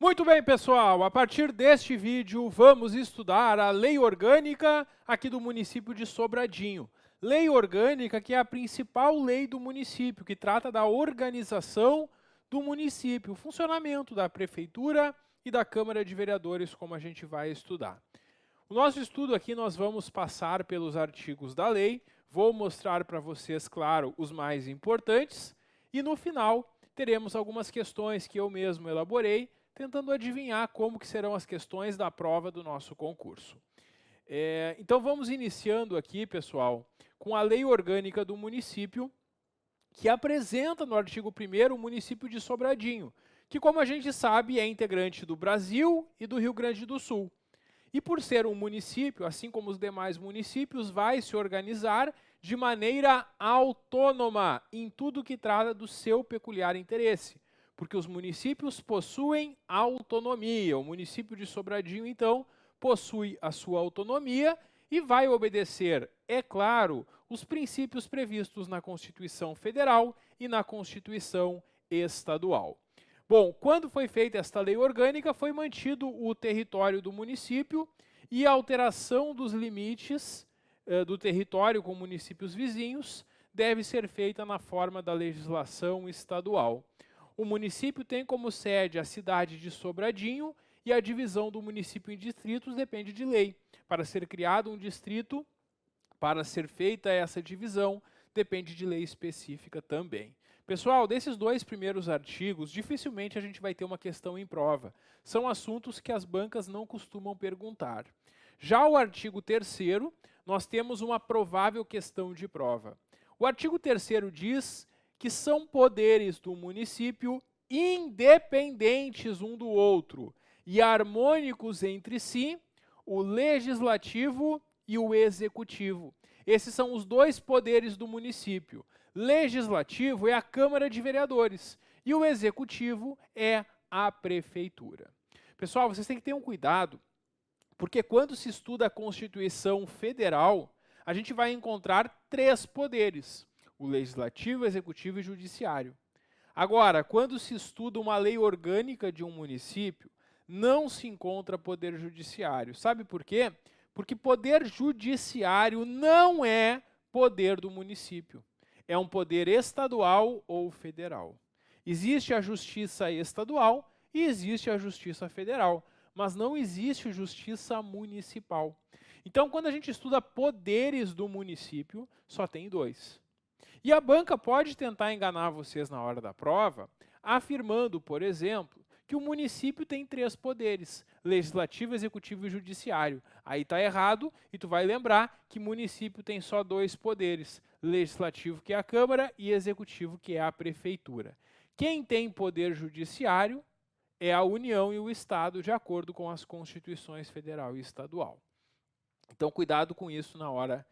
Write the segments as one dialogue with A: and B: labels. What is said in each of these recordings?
A: Muito bem, pessoal, a partir deste vídeo vamos estudar a lei orgânica aqui do município de Sobradinho. Lei orgânica que é a principal lei do município, que trata da organização do município, o funcionamento da prefeitura e da Câmara de Vereadores, como a gente vai estudar. O nosso estudo aqui nós vamos passar pelos artigos da lei, vou mostrar para vocês, claro, os mais importantes e no final teremos algumas questões que eu mesmo elaborei, tentando adivinhar como que serão as questões da prova do nosso concurso. Então vamos iniciando aqui, pessoal, com a lei orgânica do município, que apresenta no artigo 1º o município de Sobradinho, que, como a gente sabe, é integrante do Brasil e do Rio Grande do Sul. E por ser um município, assim como os demais municípios, vai se organizar de maneira autônoma em tudo que trata do seu peculiar interesse, porque os municípios possuem autonomia. O município de Sobradinho, então, possui a sua autonomia e vai obedecer, é claro, os princípios previstos na Constituição Federal e na Constituição Estadual. Bom, quando foi feita esta lei orgânica, foi mantido o território do município e a alteração dos limites do território com municípios vizinhos deve ser feita na forma da legislação estadual. O município tem como sede a cidade de Sobradinho e a divisão do município em distritos depende de lei. Para ser criado um distrito, para ser feita essa divisão, depende de lei específica também. Pessoal, desses dois primeiros artigos, dificilmente a gente vai ter uma questão em prova. São assuntos que as bancas não costumam perguntar. Já o artigo 3º, nós temos uma provável questão de prova. O artigo 3º diz que são poderes do município independentes um do outro e harmônicos entre si, o legislativo e o executivo. Esses são os dois poderes do município. Legislativo é a Câmara de Vereadores e o executivo é a prefeitura. Pessoal, vocês têm que ter um cuidado, porque quando se estuda a Constituição Federal, a gente vai encontrar 3 poderes: o legislativo, executivo e judiciário. Agora, quando se estuda uma lei orgânica de um município, não se encontra poder judiciário. Sabe por quê? Porque poder judiciário não é poder do município. É um poder estadual ou federal. Existe a justiça estadual e existe a justiça federal, mas não existe justiça municipal. Então, quando a gente estuda poderes do município, só tem 2. E a banca pode tentar enganar vocês na hora da prova, afirmando, por exemplo, que o município tem 3 poderes: legislativo, executivo e judiciário. Aí está errado e tu vai lembrar que município tem só 2 poderes: legislativo, que é a Câmara, e executivo, que é a prefeitura. Quem tem poder judiciário é a União e o Estado, de acordo com as Constituições Federal e Estadual. Então, cuidado com isso na hora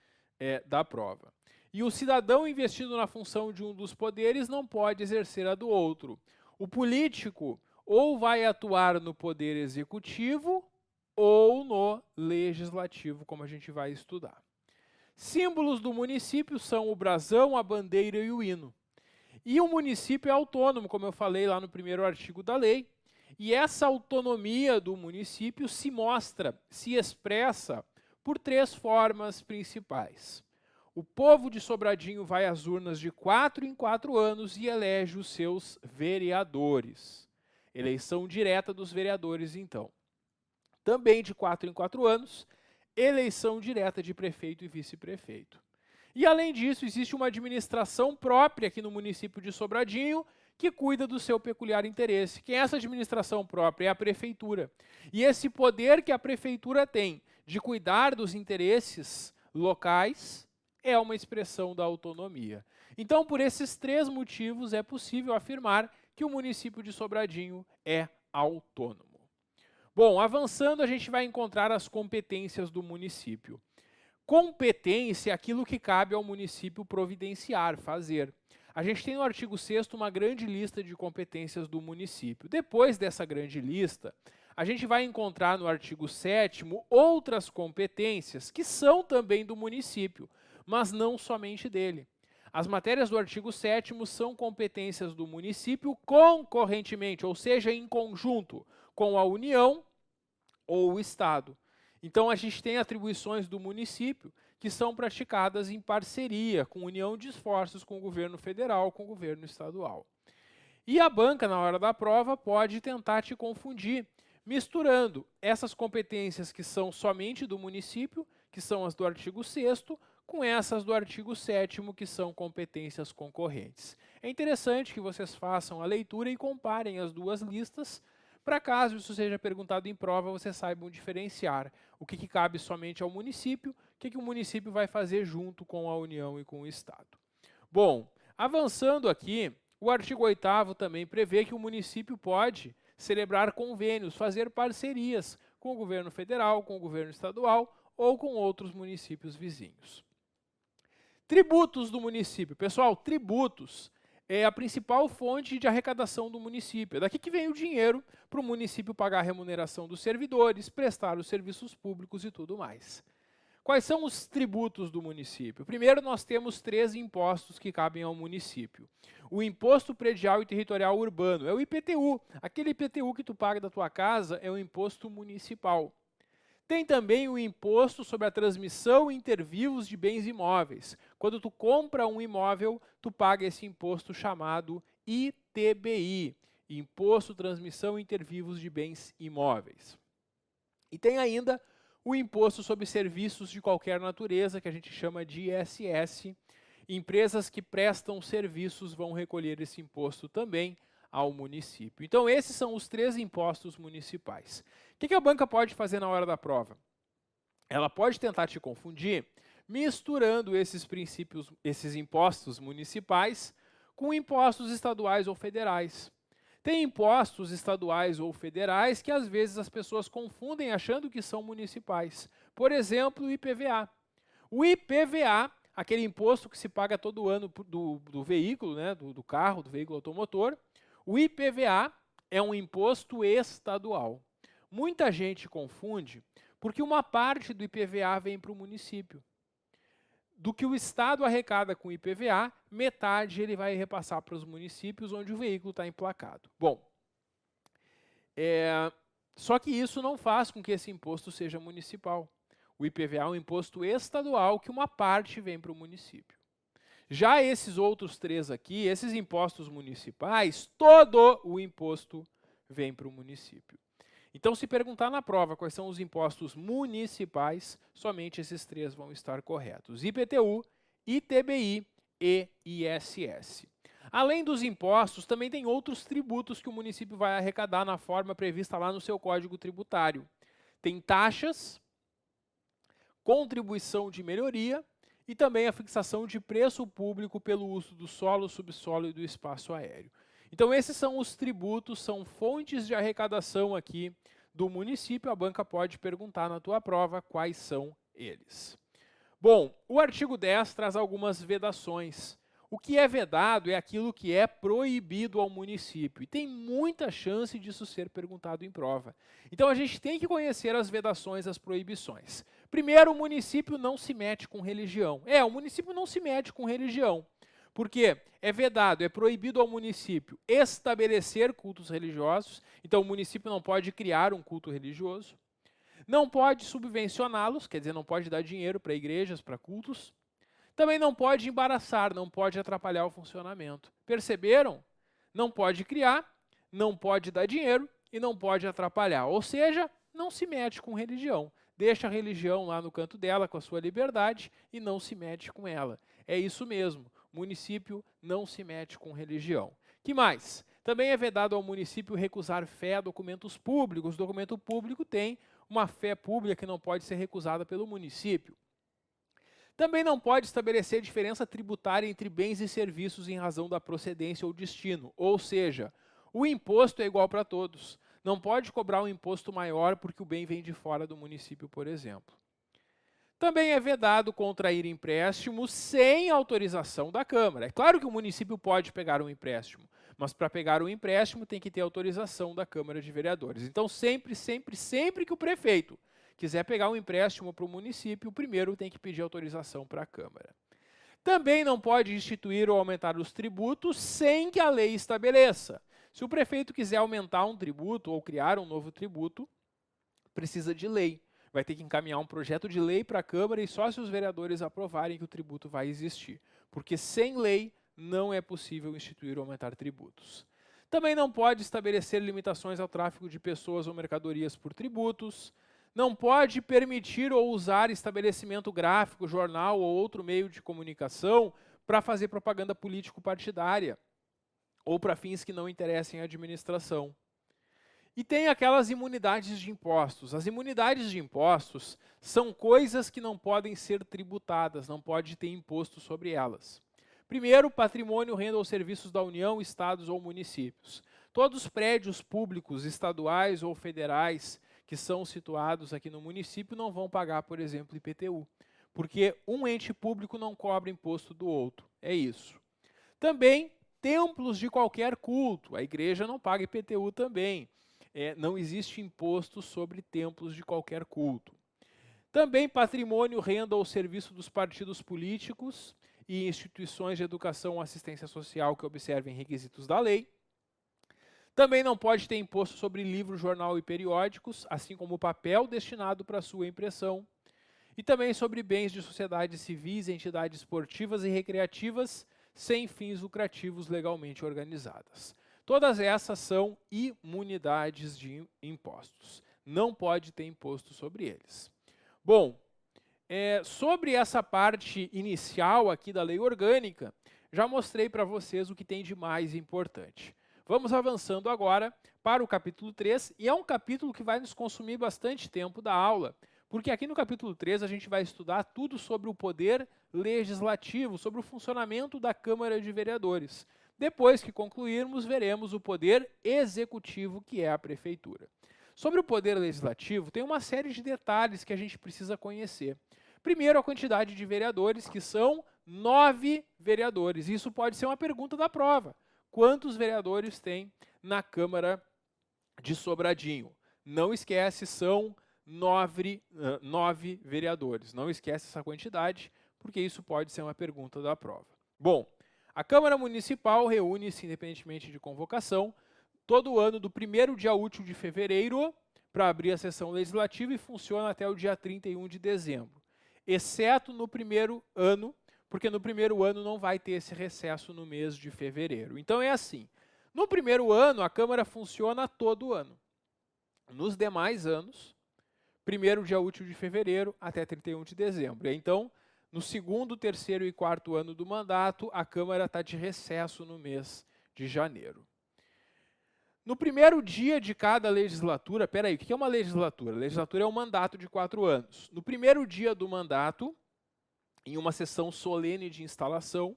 A: da prova. E o cidadão investido na função de um dos poderes não pode exercer a do outro. O político ou vai atuar no poder executivo ou no legislativo, como a gente vai estudar. Símbolos do município são o brasão, a bandeira e o hino. E o município é autônomo, como eu falei lá no primeiro artigo da lei, e essa autonomia do município se mostra, se expressa por 3 formas principais. O povo de Sobradinho vai às urnas de 4 em 4 anos e elege os seus vereadores. Eleição direta dos vereadores, então. Também de 4 em 4 anos, eleição direta de prefeito e vice-prefeito. E, além disso, existe uma administração própria aqui no município de Sobradinho que cuida do seu peculiar interesse. Quem é essa administração própria? É a prefeitura. E esse poder que a prefeitura tem de cuidar dos interesses locais é uma expressão da autonomia. Então, por esses 3 motivos, é possível afirmar que o município de Sobradinho é autônomo. Bom, avançando, a gente vai encontrar as competências do município. Competência é aquilo que cabe ao município providenciar, fazer. A gente tem no artigo 6º uma grande lista de competências do município. Depois dessa grande lista, a gente vai encontrar no artigo 7º outras competências que são também do município, mas não somente dele. As matérias do artigo 7º são competências do município concorrentemente, ou seja, em conjunto, com a União ou o Estado. Então, a gente tem atribuições do município que são praticadas em parceria, com união de esforços com o governo federal, com o governo estadual. E a banca, na hora da prova, pode tentar te confundir, misturando essas competências que são somente do município, que são as do artigo 6º, com essas do artigo 7º, que são competências concorrentes. É interessante que vocês façam a leitura e comparem as duas listas, para caso isso seja perguntado em prova, vocês saibam diferenciar o que cabe somente ao município, o que o município vai fazer junto com a União e com o Estado. Bom, avançando aqui, o artigo 8º também prevê que o município pode celebrar convênios, fazer parcerias com o governo federal, com o governo estadual ou com outros municípios vizinhos. Tributos do município. Pessoal, tributos é a principal fonte de arrecadação do município. É daqui que vem o dinheiro para o município pagar a remuneração dos servidores, prestar os serviços públicos e tudo mais. Quais são os tributos do município? Primeiro, nós temos 3 impostos que cabem ao município. O Imposto Predial e Territorial Urbano, é o IPTU. Aquele IPTU que tu paga da tua casa é o imposto municipal. Tem também o Imposto sobre a Transmissão Inter Vivos de Bens Imóveis. Quando tu compra um imóvel, tu paga esse imposto chamado ITBI, Imposto Transmissão Inter Vivos de Bens Imóveis. E tem ainda o Imposto sobre Serviços de Qualquer Natureza, que a gente chama de ISS. Empresas que prestam serviços vão recolher esse imposto também ao município. Então, esses são os 3 impostos municipais. O que a banca pode fazer na hora da prova? Ela pode tentar te confundir misturando esses princípios, esses impostos municipais com impostos estaduais ou federais. Tem impostos estaduais ou federais que às vezes as pessoas confundem achando que são municipais. Por exemplo, o IPVA. O IPVA, aquele imposto que se paga todo ano do veículo, né, do carro, do veículo automotor, o IPVA é um imposto estadual. Muita gente confunde porque uma parte do IPVA vem para o município. Do que o Estado arrecada com o IPVA, metade ele vai repassar para os municípios onde o veículo está emplacado. Bom, só que isso não faz com que esse imposto seja municipal. O IPVA é um imposto estadual que uma parte vem para o município. Já esses outros 3 aqui, esses impostos municipais, todo o imposto vem para o município. Então, se perguntar na prova quais são os impostos municipais, somente esses 3 vão estar corretos: IPTU, ITBI e ISS. Além dos impostos, também tem outros tributos que o município vai arrecadar na forma prevista lá no seu Código Tributário. Tem taxas, contribuição de melhoria e também a fixação de preço público pelo uso do solo, subsolo e do espaço aéreo. Então, esses são os tributos, são fontes de arrecadação aqui do município. A banca pode perguntar na tua prova quais são eles. Bom, o artigo 10 traz algumas vedações. O que é vedado é aquilo que é proibido ao município. E tem muita chance disso ser perguntado em prova. Então, a gente tem que conhecer as vedações, as proibições. Primeiro, o município não se mete com religião. O município não se mete com religião. Porque é vedado, é proibido ao município estabelecer cultos religiosos. Então, o município não pode criar um culto religioso. Não pode subvencioná-los, quer dizer, não pode dar dinheiro para igrejas, para cultos. Também não pode embaraçar, não pode atrapalhar o funcionamento. Perceberam? Não pode criar, não pode dar dinheiro e não pode atrapalhar. Ou seja, não se mete com religião. Deixa a religião lá no canto dela com a sua liberdade e não se mete com ela. É isso mesmo. O município não se mete com religião. Que mais? Também é vedado ao município recusar fé a documentos públicos. O documento público tem uma fé pública que não pode ser recusada pelo município. Também não pode estabelecer diferença tributária entre bens e serviços em razão da procedência ou destino. Ou seja, o imposto é igual para todos. Não pode cobrar um imposto maior porque o bem vem de fora do município, por exemplo. Também é vedado contrair empréstimo sem autorização da Câmara. É claro que o município pode pegar um empréstimo, mas para pegar um empréstimo tem que ter autorização da Câmara de Vereadores. Então, sempre que o prefeito quiser pegar um empréstimo para o município, primeiro tem que pedir autorização para a Câmara. Também não pode instituir ou aumentar os tributos sem que a lei estabeleça. Se o prefeito quiser aumentar um tributo ou criar um novo tributo, precisa de lei. Vai ter que encaminhar um projeto de lei para a Câmara e só se os vereadores aprovarem que o tributo vai existir. Porque sem lei não é possível instituir ou aumentar tributos. Também não pode estabelecer limitações ao tráfego de pessoas ou mercadorias por tributos. Não pode permitir ou usar estabelecimento gráfico, jornal ou outro meio de comunicação para fazer propaganda político-partidária ou para fins que não interessem a administração. E tem aquelas imunidades de impostos. As imunidades de impostos são coisas que não podem ser tributadas, não pode ter imposto sobre elas. Primeiro, patrimônio, renda ou serviços da União, estados ou municípios. Todos os prédios públicos, estaduais ou federais, que são situados aqui no município, não vão pagar, por exemplo, IPTU, porque um ente público não cobra imposto do outro. É isso. Também, templos de qualquer culto. A igreja não paga IPTU também. Não existe imposto sobre templos de qualquer culto. Também patrimônio, renda ou serviço dos partidos políticos e instituições de educação ou assistência social que observem requisitos da lei. Também não pode ter imposto sobre livro, jornal e periódicos, assim como o papel destinado para sua impressão. E também sobre bens de sociedades civis, entidades esportivas e recreativas sem fins lucrativos legalmente organizadas. Todas essas são imunidades de impostos. Não pode ter imposto sobre eles. Bom, sobre essa parte inicial aqui da lei orgânica, já mostrei para vocês o que tem de mais importante. Vamos avançando agora para o capítulo 3, e é um capítulo que vai nos consumir bastante tempo da aula, porque aqui no capítulo 3 a gente vai estudar tudo sobre o poder legislativo, sobre o funcionamento da Câmara de Vereadores. Depois que concluirmos, veremos o poder executivo, que é a prefeitura. Sobre o poder legislativo, tem uma série de detalhes que a gente precisa conhecer. Primeiro, a quantidade de vereadores, que são 9 vereadores. Isso pode ser uma pergunta da prova. Quantos vereadores tem na Câmara de Sobradinho? Não esquece, são 9 vereadores. Não esquece essa quantidade, porque isso pode ser uma pergunta da prova. Bom, a Câmara Municipal reúne-se, independentemente de convocação, todo ano do primeiro dia útil de fevereiro para abrir a sessão legislativa e funciona até o dia 31 de dezembro. Exceto no primeiro ano, porque no primeiro ano não vai ter esse recesso no mês de fevereiro. Então é assim, no primeiro ano a Câmara funciona todo ano. Nos demais anos, primeiro dia útil de fevereiro até 31 de dezembro. Então, no segundo, terceiro e quarto ano do mandato, a Câmara está de recesso no mês de janeiro. No primeiro dia de cada legislatura, peraí, o que é uma legislatura? A legislatura é um mandato de 4 anos. No primeiro dia do mandato, em uma sessão solene de instalação,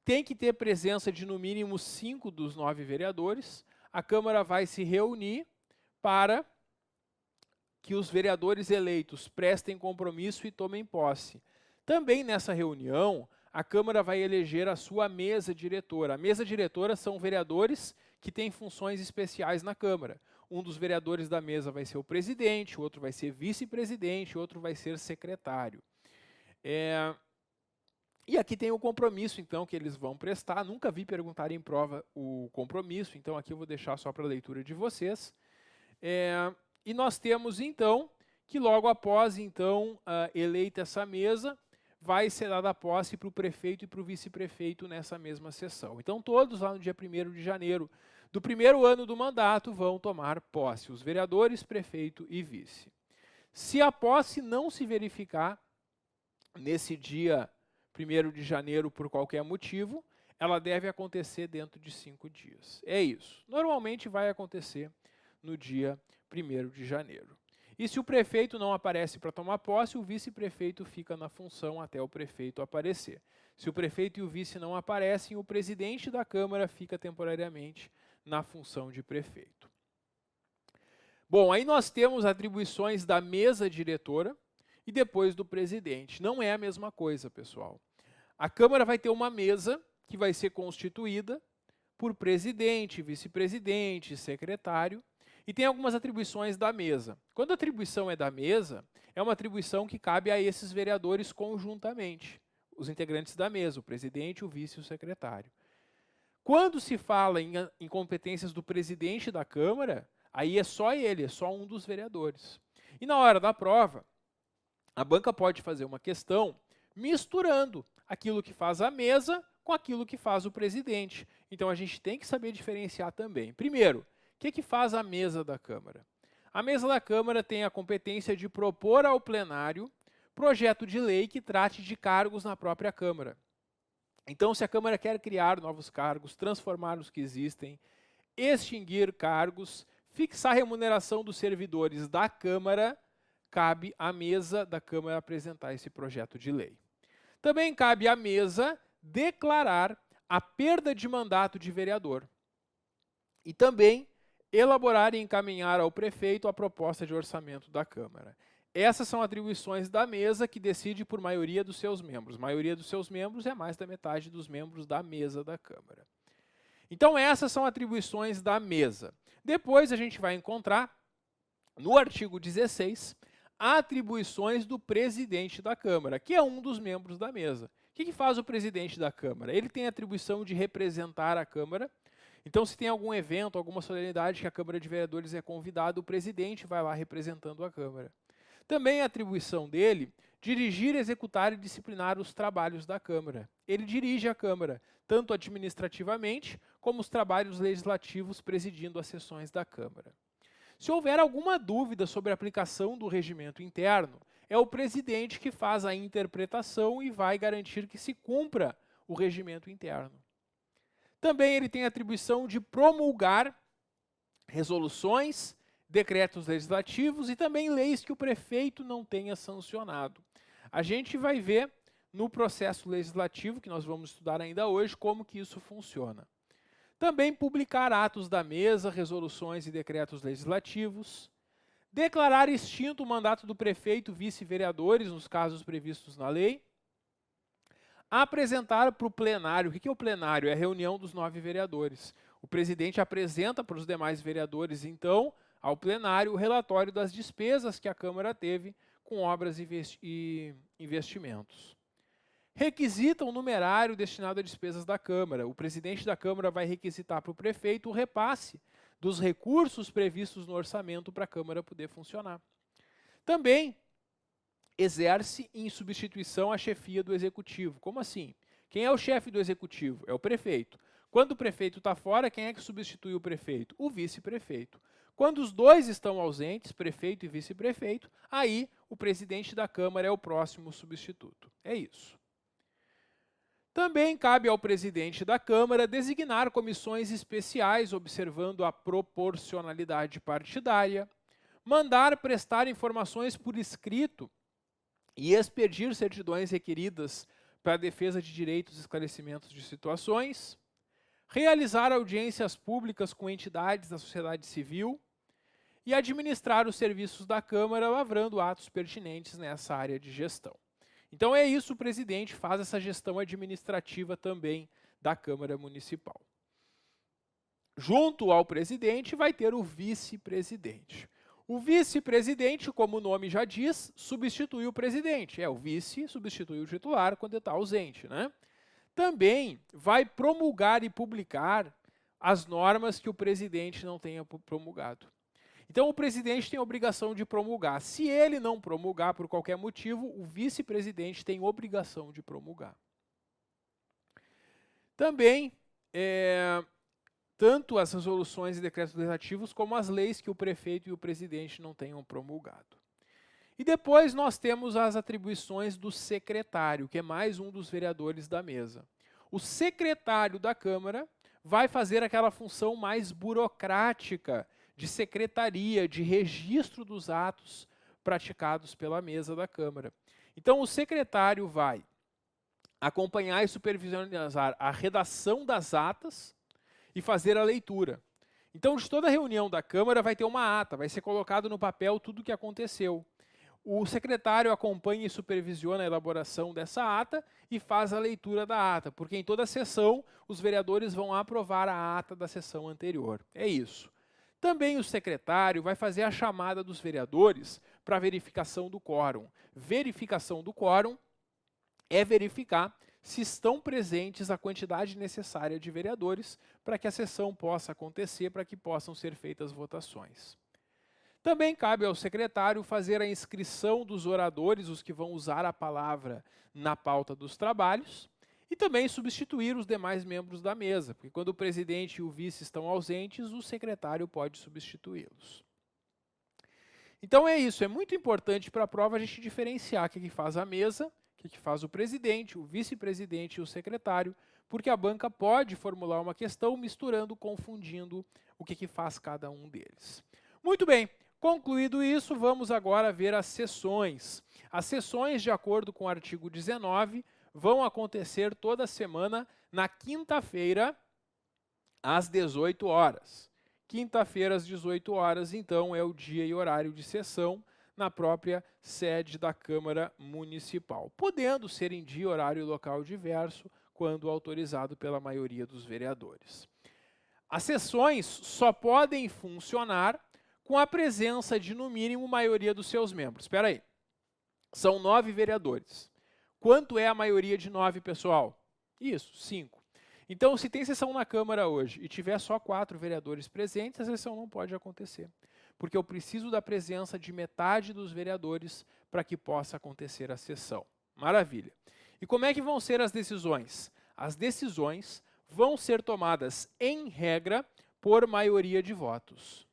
A: tem que ter presença de no mínimo 5 dos 9 vereadores. A Câmara vai se reunir para que os vereadores eleitos prestem compromisso e tomem posse. Também nessa reunião, a Câmara vai eleger a sua mesa diretora. A mesa diretora são vereadores que têm funções especiais na Câmara. Um dos vereadores da mesa vai ser o presidente, o outro vai ser vice-presidente, o outro vai ser secretário. E aqui tem o compromisso, então, que eles vão prestar. Nunca vi perguntar em prova o compromisso, então aqui eu vou deixar só para a leitura de vocês. E nós temos, então, que logo após, então, eleita essa mesa, vai ser dada a posse para o prefeito e para o vice-prefeito nessa mesma sessão. Então, todos lá no dia 1º de janeiro do primeiro ano do mandato vão tomar posse, os vereadores, prefeito e vice. Se a posse não se verificar nesse dia 1º de janeiro por qualquer motivo, ela deve acontecer dentro de 5 dias. É isso. Normalmente vai acontecer no dia 1º de janeiro. E se o prefeito não aparece para tomar posse, o vice-prefeito fica na função até o prefeito aparecer. Se o prefeito e o vice não aparecem, o presidente da Câmara fica temporariamente na função de prefeito. Bom, aí nós temos atribuições da mesa diretora e depois do presidente. Não é a mesma coisa, pessoal. A Câmara vai ter uma mesa que vai ser constituída por presidente, vice-presidente, secretário, e tem algumas atribuições da mesa. Quando a atribuição é da mesa, é uma atribuição que cabe a esses vereadores conjuntamente, os integrantes da mesa, o presidente, o vice e o secretário. Quando se fala em competências do presidente da Câmara, aí é só ele, é só um dos vereadores. E na hora da prova, a banca pode fazer uma questão misturando aquilo que faz a mesa com aquilo que faz o presidente. Então a gente tem que saber diferenciar também. Primeiro, o que faz a mesa da Câmara? A mesa da Câmara tem a competência de propor ao plenário projeto de lei que trate de cargos na própria Câmara. Então, se a Câmara quer criar novos cargos, transformar os que existem, extinguir cargos, fixar a remuneração dos servidores da Câmara, cabe à mesa da Câmara apresentar esse projeto de lei. Também cabe à mesa declarar a perda de mandato de vereador. E também elaborar e encaminhar ao prefeito a proposta de orçamento da Câmara. Essas são atribuições da mesa que decide por maioria dos seus membros. Maioria dos seus membros é mais da metade dos membros da mesa da Câmara. Então essas são atribuições da mesa. Depois a gente vai encontrar, no artigo 16, atribuições do presidente da Câmara, que é um dos membros da mesa. O que faz o presidente da Câmara? Ele tem a atribuição de representar a Câmara. Então, se tem algum evento, alguma solenidade que a Câmara de Vereadores é convidada, o presidente vai lá representando a Câmara. Também é atribuição dele dirigir, executar e disciplinar os trabalhos da Câmara. Ele dirige a Câmara, tanto administrativamente, como os trabalhos legislativos presidindo as sessões da Câmara. Se houver alguma dúvida sobre a aplicação do regimento interno, é o presidente que faz a interpretação e vai garantir que se cumpra o regimento interno. Também ele tem a atribuição de promulgar resoluções, decretos legislativos e também leis que o prefeito não tenha sancionado. A gente vai ver no processo legislativo, que nós vamos estudar ainda hoje, como que isso funciona. Também publicar atos da mesa, resoluções e decretos legislativos. Declarar extinto o mandato do prefeito, vice-vereadores, nos casos previstos na lei. Apresentar para o plenário. O que é o plenário? É a reunião dos 9 vereadores. O presidente apresenta para os demais vereadores, então, ao plenário, o relatório das despesas que a Câmara teve com obras e investimentos. Requisita o numerário destinado a despesas da Câmara. O presidente da Câmara vai requisitar para o prefeito o repasse dos recursos previstos no orçamento para a Câmara poder funcionar. Também exerce em substituição a chefia do Executivo. Como assim? Quem é o chefe do Executivo? É o prefeito. Quando o prefeito está fora, quem é que substitui o prefeito? O vice-prefeito. Quando os dois estão ausentes, prefeito e vice-prefeito, aí o presidente da Câmara é o próximo substituto. É isso. Também cabe ao presidente da Câmara designar comissões especiais, observando a proporcionalidade partidária, mandar prestar informações por escrito e expedir certidões requeridas para a defesa de direitos e esclarecimentos de situações, realizar audiências públicas com entidades da sociedade civil e administrar os serviços da Câmara, lavrando atos pertinentes nessa área de gestão. Então é isso, o presidente faz essa gestão administrativa também da Câmara Municipal. Junto ao presidente vai ter o vice-presidente. O vice-presidente, como o nome já diz, substitui o presidente. O vice substitui o titular quando está ausente, né? Também vai promulgar e publicar as normas que o presidente não tenha promulgado. Então, o presidente tem a obrigação de promulgar. Se ele não promulgar por qualquer motivo, o vice-presidente tem obrigação de promulgar. Também, tanto as resoluções e decretos legislativos, como as leis que o prefeito e o presidente não tenham promulgado. E depois nós temos as atribuições do secretário, que é mais um dos vereadores da mesa. O secretário da Câmara vai fazer aquela função mais burocrática de secretaria, de registro dos atos praticados pela mesa da Câmara. Então, o secretário vai acompanhar e supervisionar a redação das atas e fazer a leitura. Então, de toda reunião da Câmara vai ter uma ata, vai ser colocado no papel tudo o que aconteceu. O secretário acompanha e supervisiona a elaboração dessa ata e faz a leitura da ata, porque em toda sessão os vereadores vão aprovar a ata da sessão anterior. É isso. Também o secretário vai fazer a chamada dos vereadores para verificação do quórum. Verificação do quórum é verificar se estão presentes a quantidade necessária de vereadores para que a sessão possa acontecer, para que possam ser feitas votações. Também cabe ao secretário fazer a inscrição dos oradores, os que vão usar a palavra na pauta dos trabalhos, e também substituir os demais membros da mesa, porque quando o presidente e o vice estão ausentes, o secretário pode substituí-los. Então é isso, é muito importante para a prova a gente diferenciar o que faz a mesa, o que faz o presidente, o vice-presidente e o secretário, porque a banca pode formular uma questão misturando, confundindo o que faz cada um deles. Muito bem, concluído isso, vamos agora ver as sessões. As sessões, de acordo com o artigo 19, vão acontecer toda semana na quinta-feira, às 18 horas. Quinta-feira, às 18 horas, então, é o dia e horário de sessão na própria sede da Câmara Municipal, podendo ser em dia, horário e local diverso, quando autorizado pela maioria dos vereadores. As sessões só podem funcionar com a presença de, no mínimo, maioria dos seus membros. Espera aí, são 9 vereadores. Quanto é a maioria de 9, pessoal? Isso, 5. Então, se tem sessão na Câmara hoje e tiver só 4 vereadores presentes, a sessão não pode acontecer, porque eu preciso da presença de metade dos vereadores para que possa acontecer a sessão. Maravilha. E como é que vão ser as decisões? As decisões vão ser tomadas, em regra, por maioria de votos.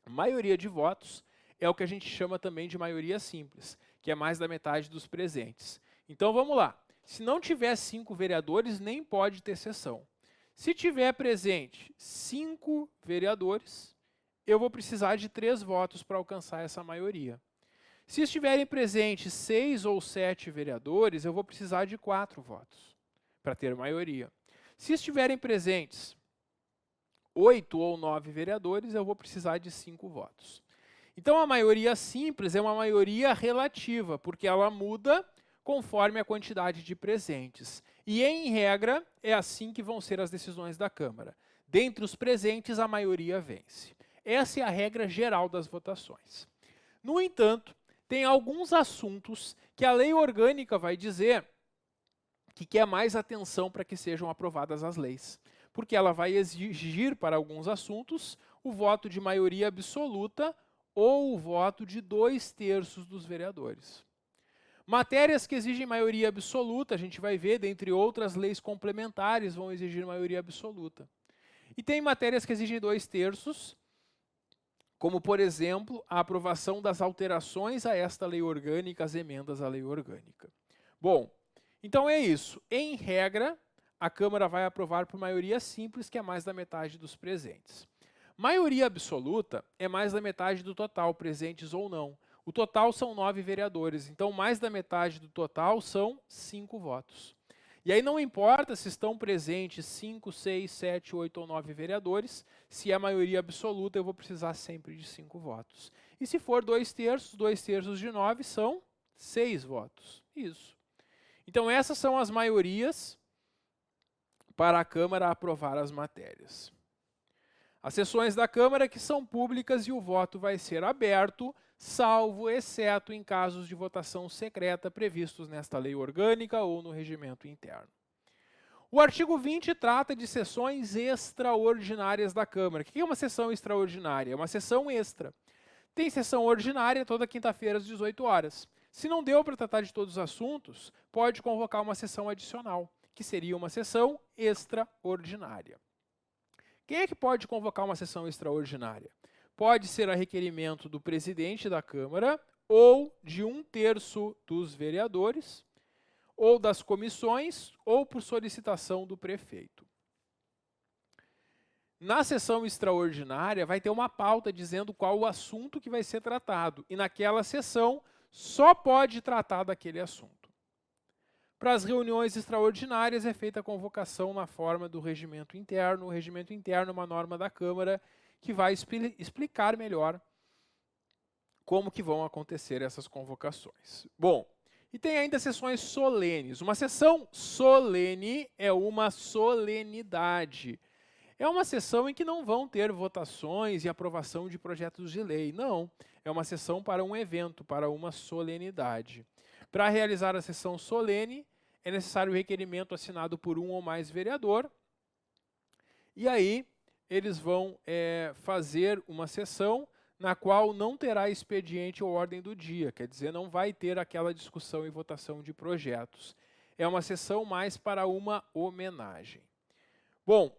A: Maioria de votos é o que a gente chama também de maioria simples, que é mais da metade dos presentes. Então vamos lá. Se não tiver 5 vereadores, nem pode ter sessão. Se tiver presente 5 vereadores, eu vou precisar de 3 votos para alcançar essa maioria. Se estiverem presentes 6 ou 7 vereadores, eu vou precisar de 4 votos para ter maioria. Se estiverem presentes 8 ou 9 vereadores, eu vou precisar de 5 votos. Então, a maioria simples é uma maioria relativa, porque ela muda conforme a quantidade de presentes. E, em regra, é assim que vão ser as decisões da Câmara. Dentre os presentes, a maioria vence. Essa é a regra geral das votações. No entanto, tem alguns assuntos que a lei orgânica vai dizer que quer mais atenção para que sejam aprovadas as leis, porque ela vai exigir para alguns assuntos o voto de maioria absoluta ou o voto de 2/3 dos vereadores. Matérias que exigem maioria absoluta, a gente vai ver, dentre outras leis complementares, vão exigir maioria absoluta. E tem matérias que exigem 2/3, como, por exemplo, a aprovação das alterações a esta lei orgânica, as emendas à lei orgânica. Bom, então é isso. Em regra, a Câmara vai aprovar por maioria simples, que é mais da metade dos presentes. Maioria absoluta é mais da metade do total, presentes ou não. O total são 9 vereadores, então mais da metade do total são 5 votos. E aí não importa se estão presentes 5, 6, 7, 8 ou 9 vereadores, se é maioria absoluta eu vou precisar sempre de 5 votos. E se for 2/3, 2/3 de 9 são 6 votos. Isso. Então essas são as maiorias para a Câmara aprovar as matérias. As sessões da Câmara que são públicas e o voto vai ser aberto, salvo exceto em casos de votação secreta previstos nesta lei orgânica ou no regimento interno. O artigo 20 trata de sessões extraordinárias da Câmara. O que é uma sessão extraordinária? É uma sessão extra. Tem sessão ordinária toda quinta-feira às 18 horas. Se não deu para tratar de todos os assuntos, pode convocar uma sessão adicional, que seria uma sessão extraordinária. Quem é que pode convocar uma sessão extraordinária? Pode ser a requerimento do presidente da Câmara ou de 1/3 dos vereadores, ou das comissões, ou por solicitação do prefeito. Na sessão extraordinária, vai ter uma pauta dizendo qual o assunto que vai ser tratado, e naquela sessão só pode tratar daquele assunto. Para as reuniões extraordinárias é feita a convocação na forma do regimento interno. O regimento interno é uma norma da Câmara que vai explicar melhor como que vão acontecer essas convocações. Bom, e tem ainda sessões solenes. Uma sessão solene é uma solenidade. É uma sessão em que não vão ter votações e aprovação de projetos de lei. Não, é uma sessão para um evento, para uma solenidade. Para realizar a sessão solene, é necessário o requerimento assinado por um ou mais vereador, e aí eles vão fazer uma sessão na qual não terá expediente ou ordem do dia, quer dizer, não vai ter aquela discussão e votação de projetos. É uma sessão mais para uma homenagem. Bom,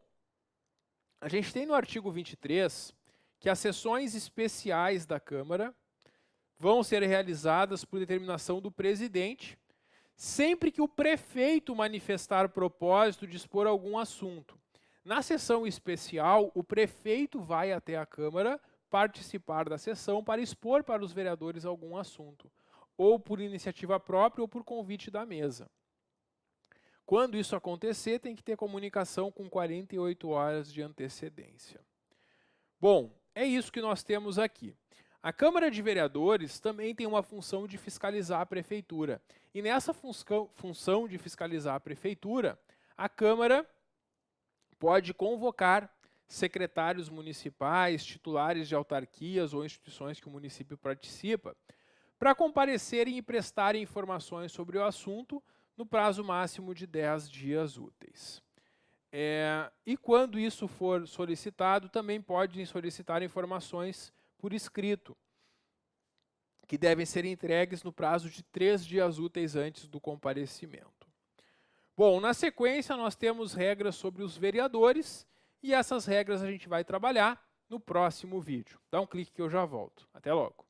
A: a gente tem no artigo 23 que as sessões especiais da Câmara vão ser realizadas por determinação do presidente, sempre que o prefeito manifestar propósito de expor algum assunto. Na sessão especial, o prefeito vai até a Câmara participar da sessão para expor para os vereadores algum assunto, ou por iniciativa própria ou por convite da mesa. Quando isso acontecer, tem que ter comunicação com 48 horas de antecedência. Bom, é isso que nós temos aqui. A Câmara de Vereadores também tem uma função de fiscalizar a Prefeitura. E nessa função de fiscalizar a Prefeitura, a Câmara pode convocar secretários municipais, titulares de autarquias ou instituições que o município participa, para comparecerem e prestarem informações sobre o assunto no prazo máximo de 10 dias úteis. E quando isso for solicitado, também podem solicitar informações por escrito, que devem ser entregues no prazo de 3 dias úteis antes do comparecimento. Bom, na sequência nós temos regras sobre os vereadores, e essas regras a gente vai trabalhar no próximo vídeo. Dá um clique que eu já volto. Até logo.